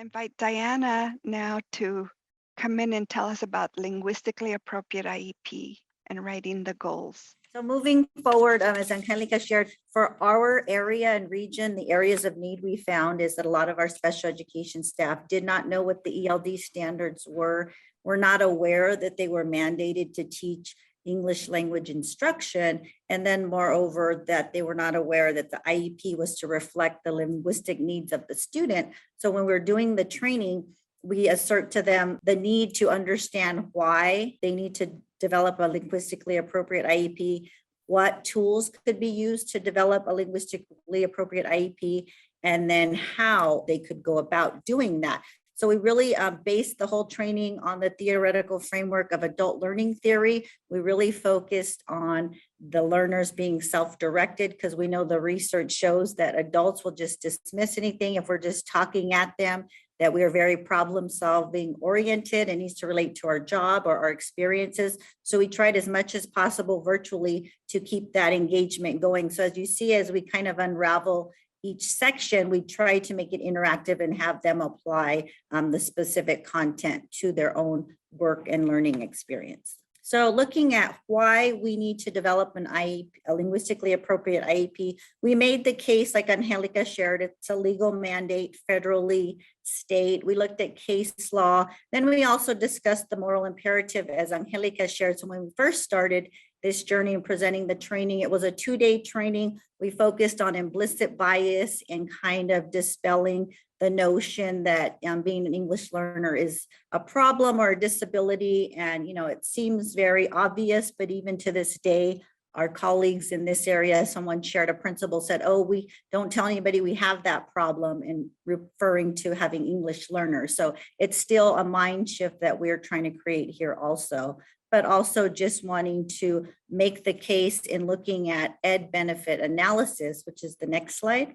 invite Diana now to come in and tell us about linguistically appropriate IEP and writing the goals. So moving forward, as Angelica shared, for our area and region, the areas of need we found is that a lot of our special education staff did not know what the ELD standards were not aware that they were mandated to teach English language instruction, and then moreover, that they were not aware that the IEP was to reflect the linguistic needs of the student. So when we're doing the training, we assert to them the need to understand why they need to develop a linguistically appropriate IEP, what tools could be used to develop a linguistically appropriate IEP, and then how they could go about doing that. So we really based the whole training on the theoretical framework of adult learning theory. We really focused on the learners being self-directed because we know the research shows that adults will just dismiss anything if we're just talking at them, that we are very problem-solving oriented and needs to relate to our job or our experiences. So we tried as much as possible virtually to keep that engagement going. So as you see, as we kind of unravel each section, we try to make it interactive and have them apply the specific content to their own work and learning experience. So looking at why we need to develop an IEP, a linguistically appropriate IEP, we made the case, like Angelica shared, it's a legal mandate, federally, state. We looked at case law. Then we also discussed the moral imperative, as Angelica shared. So when we first started this journey in presenting the training, it was a 2-day training. We focused on implicit bias and kind of dispelling the notion that being an English learner is a problem or a disability. And, you know, it seems very obvious, but even to this day, our colleagues in this area, someone shared, a principal said, oh, we don't tell anybody we have that problem, and referring to having English learners. So it's still a mind shift that we're trying to create here also, but also just wanting to make the case in looking at ed benefit analysis, which is the next slide.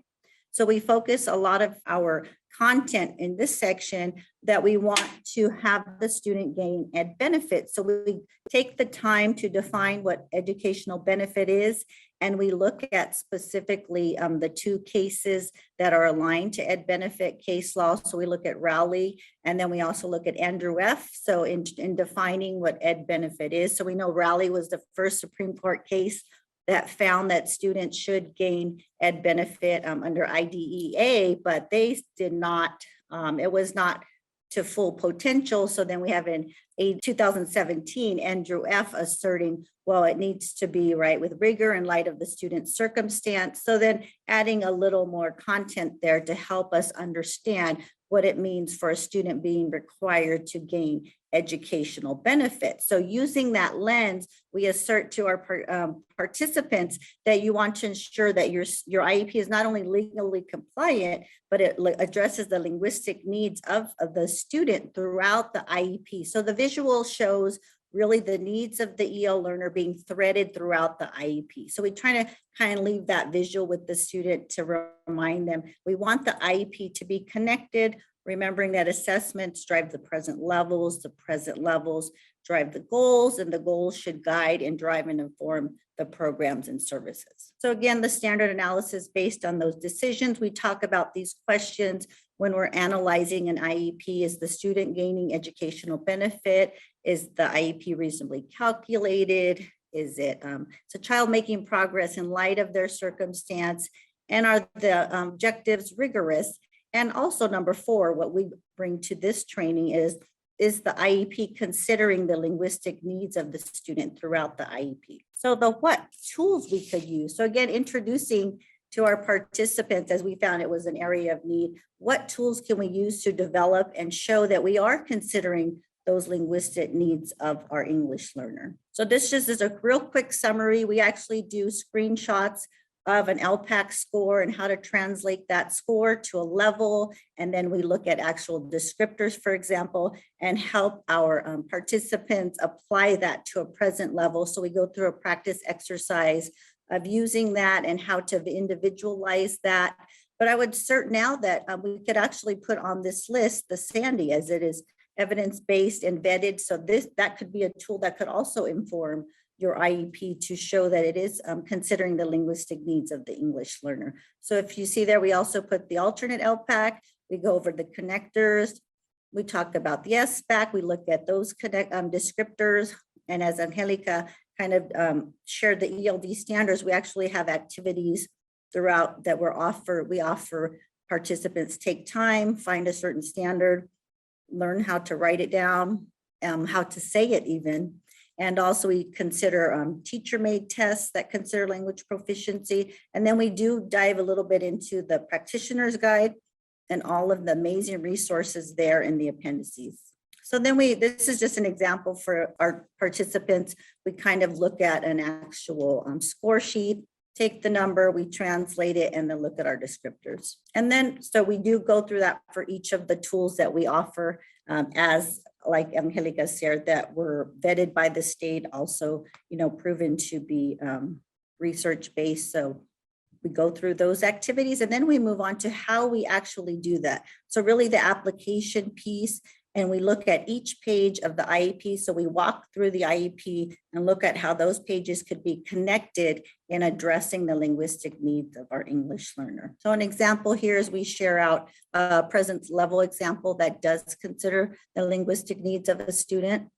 So we focus a lot of our content in this section that we want to have the student gain ed benefit. So we take the time to define what educational benefit is, and we look at specifically the 2 cases that are aligned to ed benefit case law. So we look at Rowley, and then we also look at Andrew F. So in defining what ed benefit is, so we know Rowley was the first Supreme Court case that found that students should gain ed benefit under IDEA, but they did not, it was not to full potential. So then we have in 2017, Andrew F. asserting, well, it needs to be right with rigor in light of the student's circumstance. So then adding a little more content there to help us understand what it means for a student being required to gain educational benefits. So using that lens, we assert to our participants that you want to ensure that your IEP is not only legally compliant, but it addresses the linguistic needs of the student throughout the IEP. So the visual shows really the needs of the EL learner being threaded throughout the IEP. So we try to kind of leave that visual with the student to remind them, we want the IEP to be connected, remembering that assessments drive the present levels drive the goals, and the goals should guide and drive and inform the programs and services. So again, the standard analysis based on those decisions, we talk about these questions when we're analyzing an IEP. Is the student gaining educational benefit? Is the IEP reasonably calculated? Is it a child making progress in light of their circumstance? And are the objectives rigorous? And also number 4, what we bring to this training is the IEP considering the linguistic needs of the student throughout the IEP? So the what tools we could use. So again, introducing to our participants, as we found it was an area of need, what tools can we use to develop and show that we are considering those linguistic needs of our English learner? So this just is a real quick summary. We actually do screenshots of an LPAC score and how to translate that score to a level. And then we look at actual descriptors, for example, and help our participants apply that to a present level. So we go through a practice exercise of using that and how to individualize that. But I would assert now that we could actually put on this list the Sandy, as it is evidence-based and vetted. So that could be a tool that could also inform your IEP to show that it is considering the linguistic needs of the English learner. So if you see there, we also put the alternate LPAC, We go over the connectors. We talk about the SBAC. We look at those descriptors. And as Angelica kind of shared the ELD standards, we actually have activities throughout that we offer participants take time, find a certain standard, learn how to write it down, how to say it even. And also we consider teacher-made tests that consider language proficiency. And then we do dive a little bit into the practitioner's guide and all of the amazing resources there in the appendices. So then this is just an example for our participants. We kind of look at an actual score sheet, take the number, we translate it, and then look at our descriptors. And then, so we do go through that for each of the tools that we offer as like Angelica shared, that were vetted by the state, also, proven to be research-based. So we go through those activities and then we move on to how we actually do that. So really the application piece, and we look at each page of the IEP. So we walk through the IEP and look at how those pages could be connected in addressing the linguistic needs of our English learner. So an example here is we share out a presence level example that does consider the linguistic needs of a student.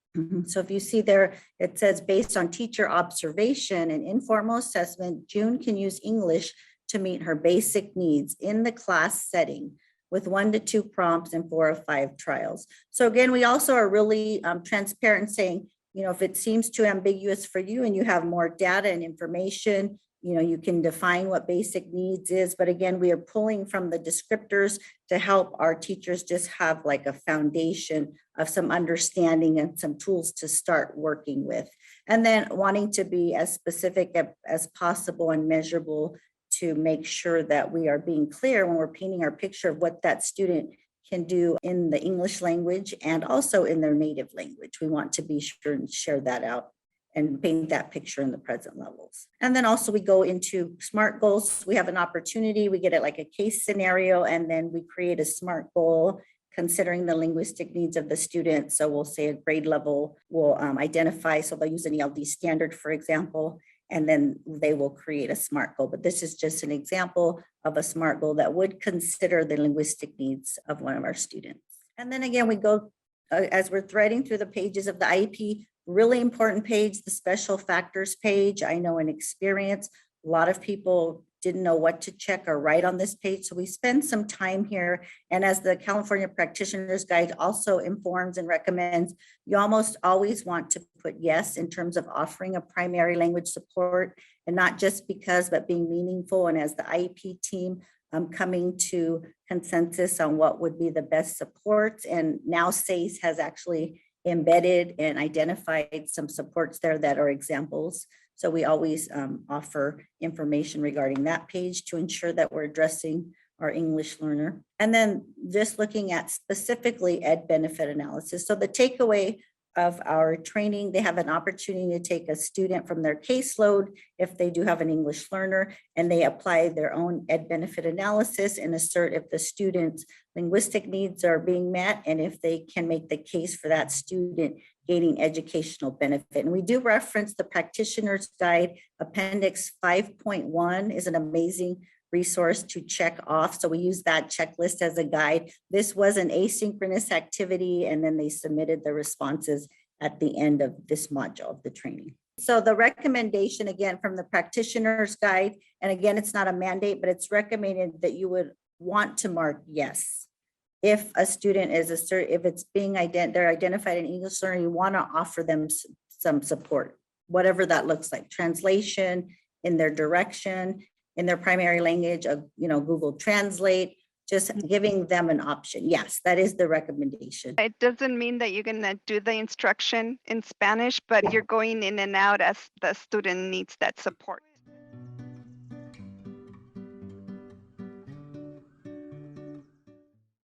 So if you see there, it says based on teacher observation and informal assessment, June can use English to meet her basic needs in the class setting with 1 to 2 prompts and 4 or 5 trials. So again, we also are really transparent saying, if it seems too ambiguous for you and you have more data and information, you can define what basic needs is. But again, we are pulling from the descriptors to help our teachers just have like a foundation of some understanding and some tools to start working with. And then wanting to be as specific as possible and measurable to make sure that we are being clear when we're painting our picture of what that student can do in the English language and also in their native language. We want to be sure and share that out and paint that picture in the present levels. And then also we go into SMART goals. We have an opportunity, we get it like a case scenario, and then we create a SMART goal considering the linguistic needs of the student. So we'll say a grade level will identify, so they'll use an ELD standard, for example, and then they will create a SMART goal. But this is just an example of a SMART goal that would consider the linguistic needs of one of our students. And then again, we go, as we're threading through the pages of the IEP, really important page, the special factors page. I know in experience, a lot of people didn't know what to check or write on this page. So we spend some time here. And as the California Practitioner's Guide also informs and recommends, you almost always want to put yes in terms of offering a primary language support, and not just because, but being meaningful. And as the IEP team coming to consensus on what would be the best supports. And now SACE has actually embedded and identified some supports there that are examples. So we always offer information regarding that page to ensure that we're addressing our English learner. And then just looking at specifically ed benefit analysis. So the takeaway of our training, they have an opportunity to take a student from their caseload if they do have an English learner, and they apply their own ed benefit analysis and assert if the student's linguistic needs are being met and if they can make the case for that student gaining educational benefit. And we do reference the Practitioner's Guide. Appendix 5.1 is an amazing resource to check off. So we use that checklist as a guide. This was an asynchronous activity, and then they submitted the responses at the end of this module of the training. So the recommendation, again, from the Practitioner's Guide, and again, it's not a mandate, but it's recommended that you would want to mark yes. If a student is if it's being they're identified an English learner, you want to offer them some support, whatever that looks like, translation in their direction, in their primary language, Google Translate, just giving them an option. Yes, that is the recommendation. It doesn't mean that you're going to do the instruction in Spanish, but you're going in and out as the student needs that support.